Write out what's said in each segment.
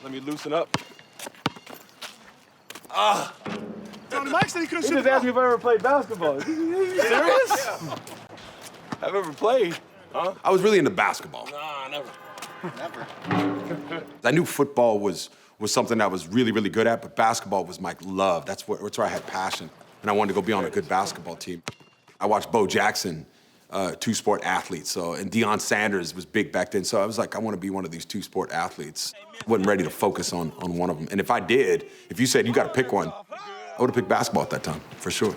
Let me loosen up. Mike said he couldn't He just asked me if I ever played basketball. Are you serious? I've ever played. Huh? I was really into basketball. Nah, never. I knew football was something I was really, really good at, but basketball was my love. That's where I had passion, and I wanted to go be on a good basketball team. I watched Bo Jackson, two-sport athlete, and Deion Sanders was big back then, so I was like, I want to be one of these two-sport athletes. I wasn't ready to focus on one of them, and if I did, if you said you got to pick one, I would have picked basketball at that time, for sure.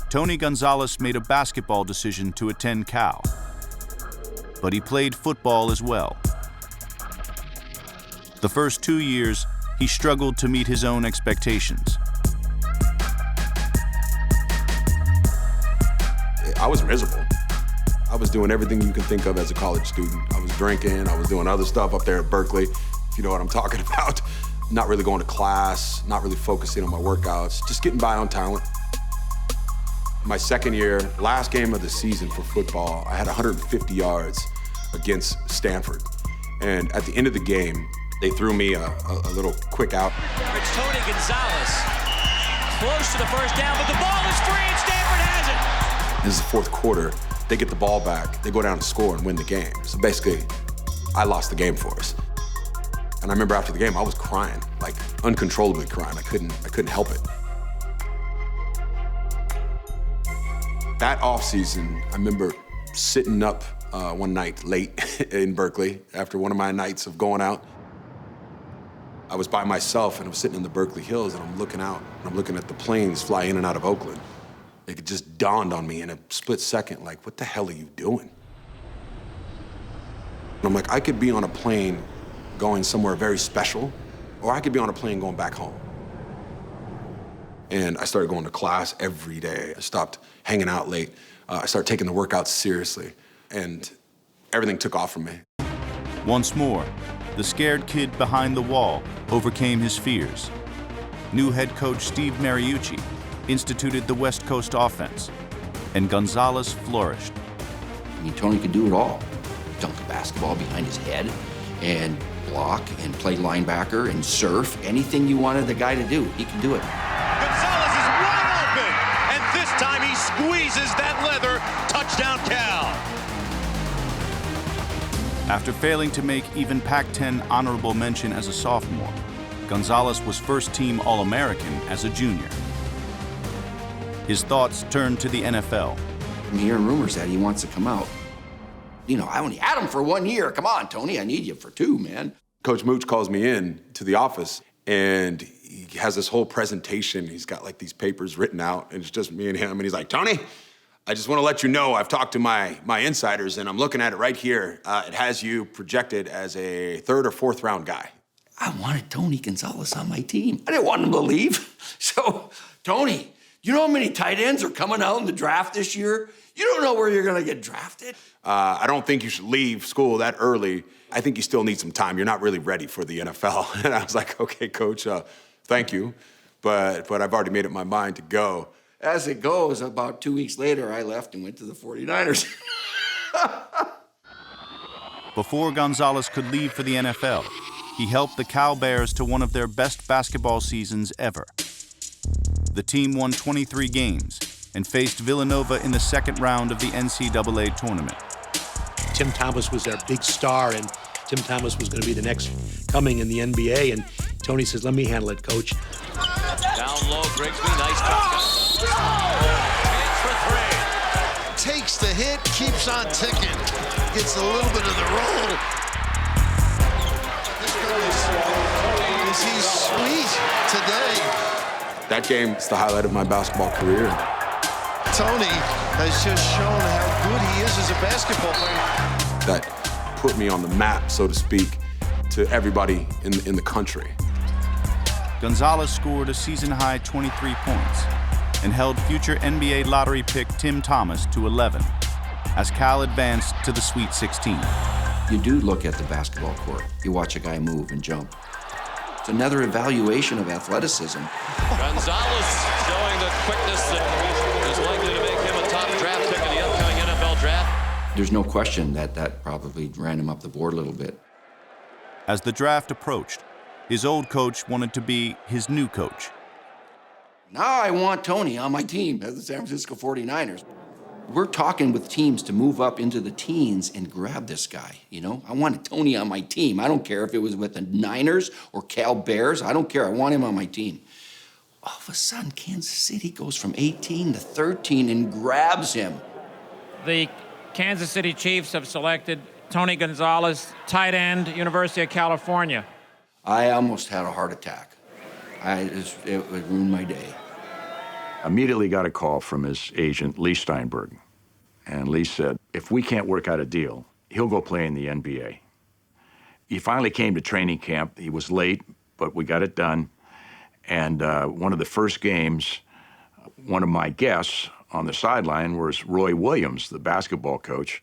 Tony Gonzalez made a basketball decision to attend Cal, but he played football as well. The first 2 years, he struggled to meet his own expectations. I was miserable. I was doing everything you can think of as a college student. I was drinking, I was doing other stuff up there at Berkeley, if you know what I'm talking about. Not really going to class, not really focusing on my workouts, just getting by on talent. My second year, last game of the season for football, I had 150 yards against Stanford. And at the end of the game, they threw me a little quick out. It's Tony Gonzalez, close to the first down, but the ball is free and Stanford has it. This is the fourth quarter. They get the ball back, they go down and score and win the game. So basically, I lost the game for us. And I remember after the game, I was crying, like uncontrollably crying. I couldn't help it. That offseason, I remember sitting up one night late in Berkeley after one of my nights of going out. I was by myself and I was sitting in the Berkeley Hills and I'm looking out and I'm looking at the planes fly in and out of Oakland. It just dawned on me in a split second, like, what the hell are you doing? And I'm like, I could be on a plane going somewhere very special, or I could be on a plane going back home. And I started going to class every day. I stopped hanging out late. I started taking the workouts seriously, and everything took off from me. Once more, the scared kid behind the wall overcame his fears. New head coach Steve Mariucci instituted the West Coast offense, and Gonzalez flourished. I mean, Tony could do it all. Dunk a basketball behind his head, and block, and play linebacker, and surf. Anything you wanted the guy to do, he could do it. Gonzalez is wide open, and this time he squeezes that leather. Touchdown, Cal. After failing to make even Pac-10 honorable mention as a sophomore, Gonzalez was first-team All-American as a junior. His thoughts turned to the NFL. I'm hearing rumors that he wants to come out. You know, I only had him for 1 year. Come on, Tony, I need you for 2, man. Coach Mooch calls me in to the office, and he has this whole presentation. He's got like these papers written out, and it's just me and him. And he's like, Tony, I just want to let you know I've talked to my insiders, and I'm looking at it right here. It has you projected as a 3rd or 4th round guy. I wanted Tony Gonzalez on my team. I didn't want him to leave. So, Tony, you know how many tight ends are coming out in the draft this year? You don't know where you're going to get drafted. I don't think you should leave school that early. I think you still need some time. You're not really ready for the NFL. And I was like, okay, coach, thank you. But I've already made up my mind to go. As it goes, about 2 weeks later, I left and went to the 49ers. Before Gonzalez could leave for the NFL, he helped the Cal Bears to one of their best basketball seasons ever. The team won 23 games and faced Villanova in the second round of the NCAA tournament. Tim Thomas was their big star, and Tim Thomas was going to be the next coming in the NBA, and Tony says, let me handle it, coach. Down low, Grigsby, nice touch. Hits for 3. Takes the hit, keeps on ticking. Gets a little bit of the roll. Is he sweet today? That game is the highlight of my basketball career. Tony has just shown how good he is as a basketball player. That put me on the map, so to speak, to everybody in the country. Gonzalez scored a season-high 23 points and held future NBA lottery pick Tim Thomas to 11 as Cal advanced to the Sweet 16. You do look at the basketball court. You watch a guy move and jump. It's another evaluation of athleticism. Gonzalez showing the quickness that is likely to make him a top draft pick in the upcoming NFL draft. There's no question that probably ran him up the board a little bit. As the draft approached, his old coach wanted to be his new coach. Now I want Tony on my team as the San Francisco 49ers. We're talking with teams to move up into the teens and grab this guy, you know? I wanted Tony on my team. I don't care if it was with the Niners or Cal Bears. I don't care. I want him on my team. All of a sudden, Kansas City goes from 18 to 13 and grabs him. The Kansas City Chiefs have selected Tony Gonzalez, tight end, University of California. I almost had a heart attack. It ruined my day. Immediately got a call from his agent, Lee Steinberg. And Lee said, if we can't work out a deal, he'll go play in the NBA. He finally came to training camp. He was late, but we got it done. And one of the first games, one of my guests on the sideline was Roy Williams, the basketball coach.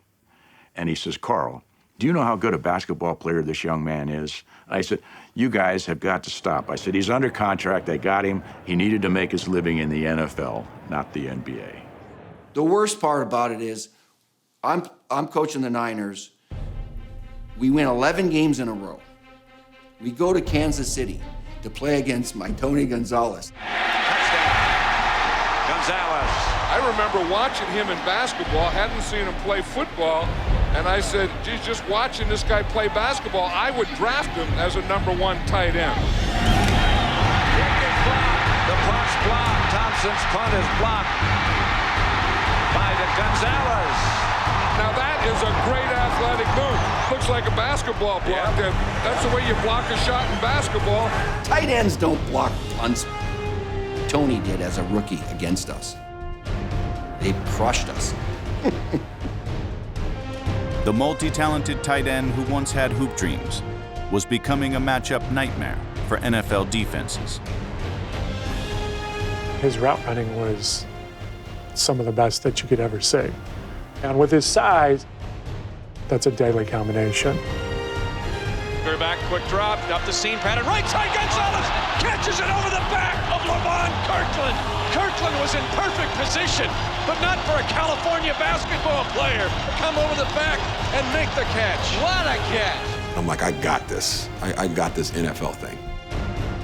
And he says, Carl, do you know how good a basketball player this young man is? I said, you guys have got to stop. I said, he's under contract. They got him. He needed to make his living in the NFL, not the NBA. The worst part about it is I'm coaching the Niners. We win 11 games in a row. We go to Kansas City to play against my Tony Gonzalez. Touchdown. Gonzalez. I remember watching him in basketball, hadn't seen him play football, and I said, geez, just watching this guy play basketball, I would draft him as a #1 tight end. The punt's blocked. Thompson's punt is blocked by the Gonzalez. Now that is a great athletic move. Looks like a basketball block. Yep. That's the way you block a shot in basketball. Tight ends don't block punts. Tony did as a rookie against us. They crushed us. The multi-talented tight end who once had hoop dreams was becoming a matchup nightmare for NFL defenses. His route running was some of the best that you could ever see. And with his size, that's a deadly combination. Back, quick drop, up the seam pattern, right side, Gonzalez catches it over the back of Lavon Kirkland. Kirkland was in perfect position, but not for a California basketball player. Come over the back and make the catch. What a catch. I'm like, I got this. I got this NFL thing.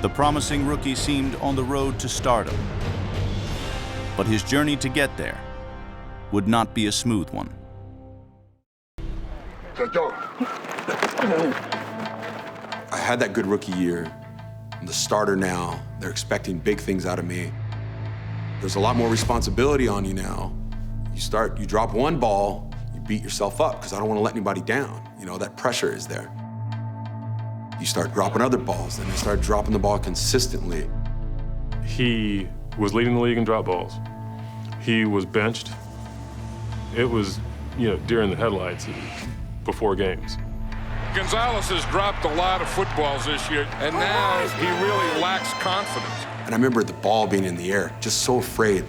The promising rookie seemed on the road to stardom. But his journey to get there would not be a smooth one. I had that good rookie year. I'm the starter now. They're expecting big things out of me. There's a lot more responsibility on you now. You drop one ball, you beat yourself up because I don't want to let anybody down. You know, that pressure is there. You start dropping other balls, and I start dropping the ball consistently. He was leading the league in drop balls. He was benched. It was, deer in the headlights before games. Gonzalez has dropped a lot of footballs this year, and now he really lacks confidence. And I remember the ball being in the air, just so afraid,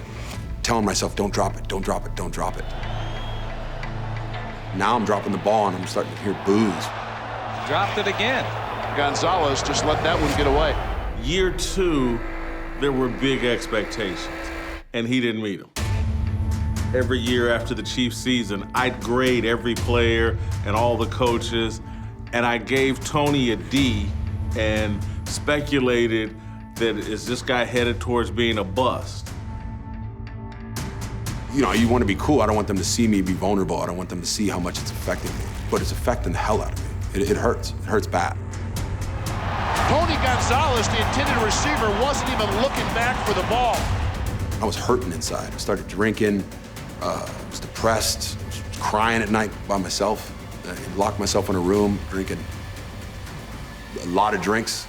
telling myself, don't drop it, don't drop it, don't drop it. Now I'm dropping the ball, and I'm starting to hear boos. Dropped it again. Gonzalez just let that one get away. Year 2, there were big expectations, and he didn't meet them. Every year after the Chiefs season, I'd grade every player and all the coaches, and I gave Tony a D and speculated that is this guy headed towards being a bust? You want to be cool. I don't want them to see me be vulnerable. I don't want them to see how much it's affecting me. But it's affecting the hell out of me. It hurts. It hurts bad. Tony Gonzalez, the intended receiver, wasn't even looking back for the ball. I was hurting inside. I started drinking. I was depressed. I was crying at night by myself. I locked myself in a room, drinking a lot of drinks.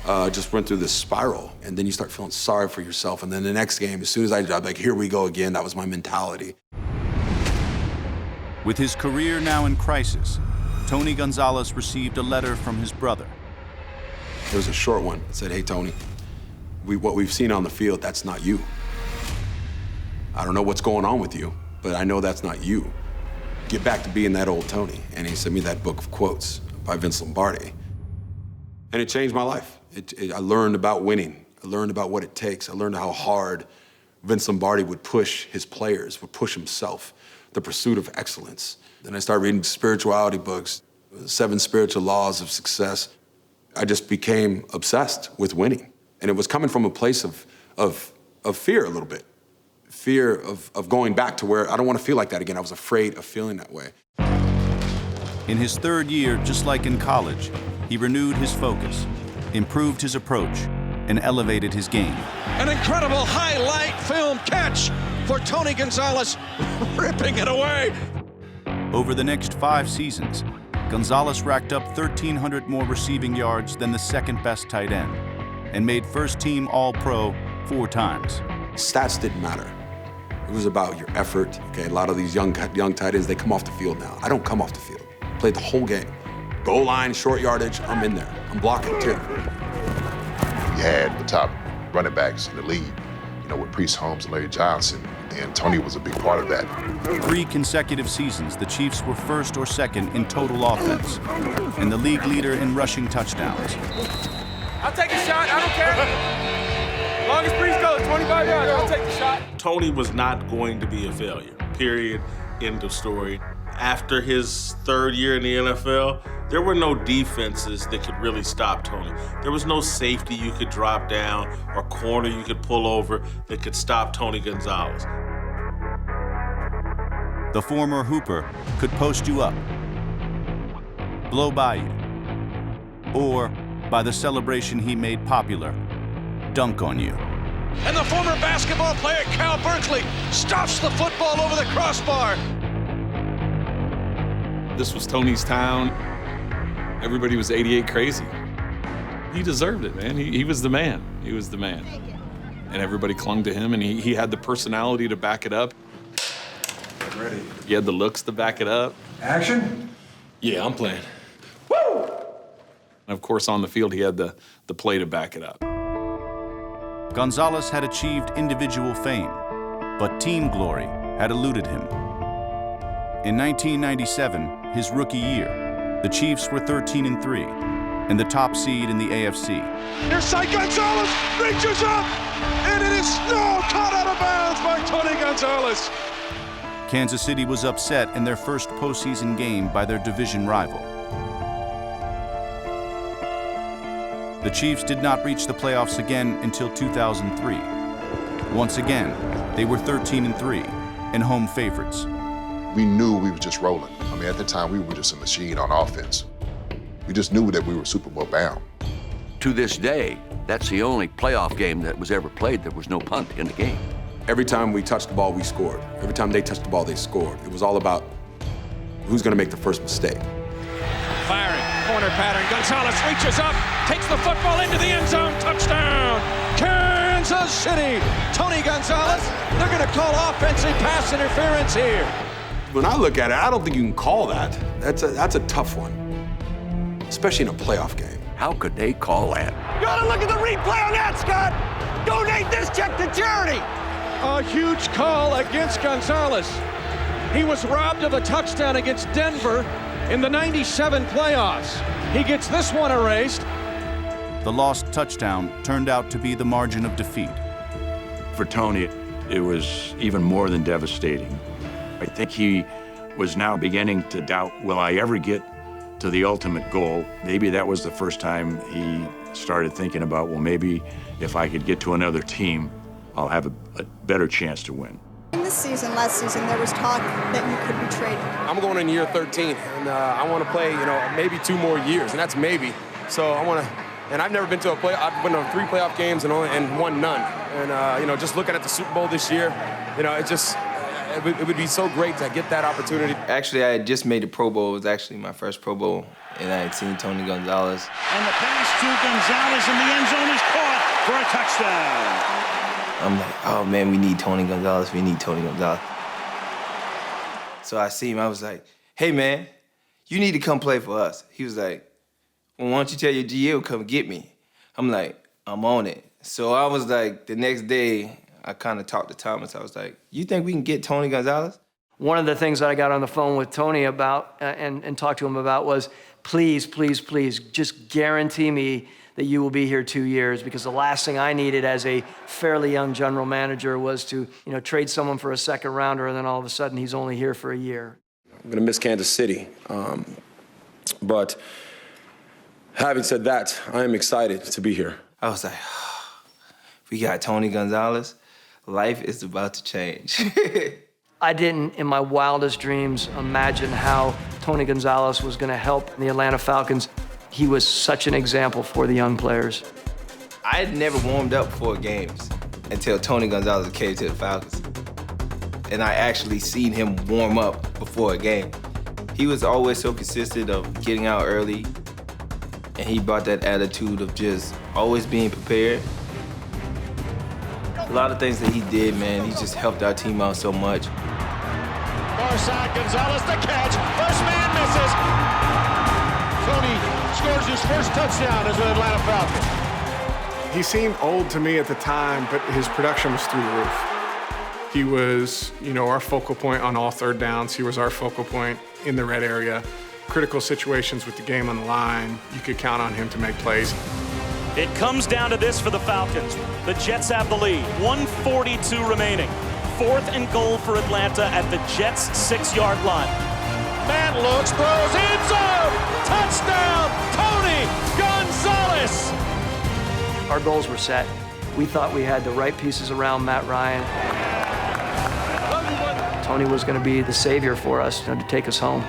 Just went through this spiral. And then you start feeling sorry for yourself. And then the next game, as soon as I'm like, here we go again, that was my mentality. With his career now in crisis, Tony Gonzalez received a letter from his brother. It was a short one. It said, hey, Tony, what we've seen on the field, that's not you. I don't know what's going on with you, but I know that's not you. Get back to being that old Tony. And he sent me that book of quotes by Vince Lombardi. And it changed my life. I learned about winning. I learned about what it takes. I learned how hard Vince Lombardi would push his players, would push himself, the pursuit of excellence. Then I started reading spirituality books, 7 Spiritual Laws of Success. I just became obsessed with winning. And it was coming from a place of fear a little bit. Fear of going back to where I don't want to feel like that again. I was afraid of feeling that way. In his 3rd year, just like in college, he renewed his focus, improved his approach, and elevated his game. An incredible highlight film catch for Tony Gonzalez, ripping it away. Over the next 5 seasons, Gonzalez racked up 1,300 more receiving yards than the second-best tight end and made first-team All-Pro 4 times. Stats didn't matter. It was about your effort. Okay, a lot of these young tight ends, they come off the field now. I don't come off the field. I played the whole game. Goal line, short yardage, I'm in there. I'm blocking too. You had the top running backs in the league, you know, with Priest Holmes and Larry Johnson, and Tony was a big part of that. 3 consecutive seasons, the Chiefs were 1st or 2nd in total offense and the league leader in rushing touchdowns. I'll take a shot, I don't care. As long as Priest goes 25 yards, I'll take the shot. Tony was not going to be a failure, period, end of story. After his 3rd year in the NFL, there were no defenses that could really stop Tony. There was no safety you could drop down or corner you could pull over that could stop Tony Gonzalez. The former Hooper could post you up, blow by you, or, by the celebration he made popular, dunk on you. And the former basketball player, Cal Berkeley, stuffs the football over the crossbar. This was Tony's town. Everybody was 88 crazy. He deserved it, man. He was the man. He was the man. And everybody clung to him, and he had the personality to back it up. Ready. He had the looks to back it up. Action? Yeah, I'm playing. Woo! And of course, on the field, he had the play to back it up. Gonzalez had achieved individual fame, but team glory had eluded him. In 1997, his rookie year, the Chiefs were 13-3 and the top seed in the AFC. Near side, Gonzalez reaches up, and it is caught out of bounds by Tony Gonzalez. Kansas City was upset in their first postseason game by their division rival. The Chiefs did not reach the playoffs again until 2003. Once again, they were 13-3 and home favorites. We knew we were just rolling. I mean, at the time, we were just a machine on offense. We just knew that we were Super Bowl bound. To this day, that's the only playoff game that was ever played. There was no punt in the game. Every time we touched the ball, we scored. Every time they touched the ball, they scored. It was all about who's going to make the first mistake. Firing, corner pattern. Gonzalez reaches up, takes the football into the end zone. Touchdown, Kansas City. Tony Gonzalez, they're going to call offensive pass interference here. When I look at it, I don't think you can call that. That's a tough one, especially in a playoff game. How could they call that? You gotta look at the replay on that, Scott. Donate this check to charity. A huge call against Gonzalez. He was robbed of a touchdown against Denver in the '97 playoffs. He gets this one erased. The lost touchdown turned out to be the margin of defeat. For Tony, it was even more than devastating. I think he was now beginning to doubt, will I ever get to the ultimate goal? Maybe that was the first time he started thinking about, well, maybe if I could get to another team, I'll have a better chance to win. In this season, last season, there was talk that you could be traded. I'm going in year 13, and I want to play, maybe 2 more years, and that's maybe. So I want to, and I've never been to a play. I've been to 3 playoff games and won none. And just looking at the Super Bowl this year, it would be so great to get that opportunity. Actually, I had just made the Pro Bowl. It was actually my first Pro Bowl, and I had seen Tony Gonzalez. And the pass to Gonzalez in the end zone is caught for a touchdown. I'm like, oh man, we need Tony Gonzalez. We need Tony Gonzalez. So I see him. I was like, hey man, you need to come play for us. He was like, well, why don't you tell your GM come get me? I'm like, I'm on it. So I was like, the next day, I kind of talked to Thomas. I was like, you think we can get Tony Gonzalez? One of the things that I got on the phone with Tony about and talked to him about was, please, please, please, just guarantee me that you will be here 2 years, because the last thing I needed as a fairly young general manager was to, trade someone for a second rounder and then all of a sudden he's only here for a year. I'm going to miss Kansas City. But having said that, I am excited to be here. I was like, we got Tony Gonzalez. Life is about to change. I didn't, in my wildest dreams, imagine how Tony Gonzalez was going to help the Atlanta Falcons. He was such an example for the young players. I had never warmed up for games until Tony Gonzalez came to the Falcons. And I actually seen him warm up before a game. He was always so consistent of getting out early, and he brought that attitude of just always being prepared. A lot of things that he did, man, he just helped our team out so much. Far side, Gonzalez, the catch. First man misses. Tony scores his first touchdown as an Atlanta Falcon. He seemed old to me at the time, but his production was through the roof. He was, our focal point on all third downs. He was our focal point in the red area. Critical situations with the game on the line, you could count on him to make plays. It comes down to this for the Falcons. The Jets have the lead, 1:42 remaining. 4th and goal for Atlanta at the Jets' 6-yard line. Man looks, throws, end zone! Touchdown, Tony Gonzalez! Our goals were set. We thought we had the right pieces around Matt Ryan. Tony was going to be the savior for us, to take us home.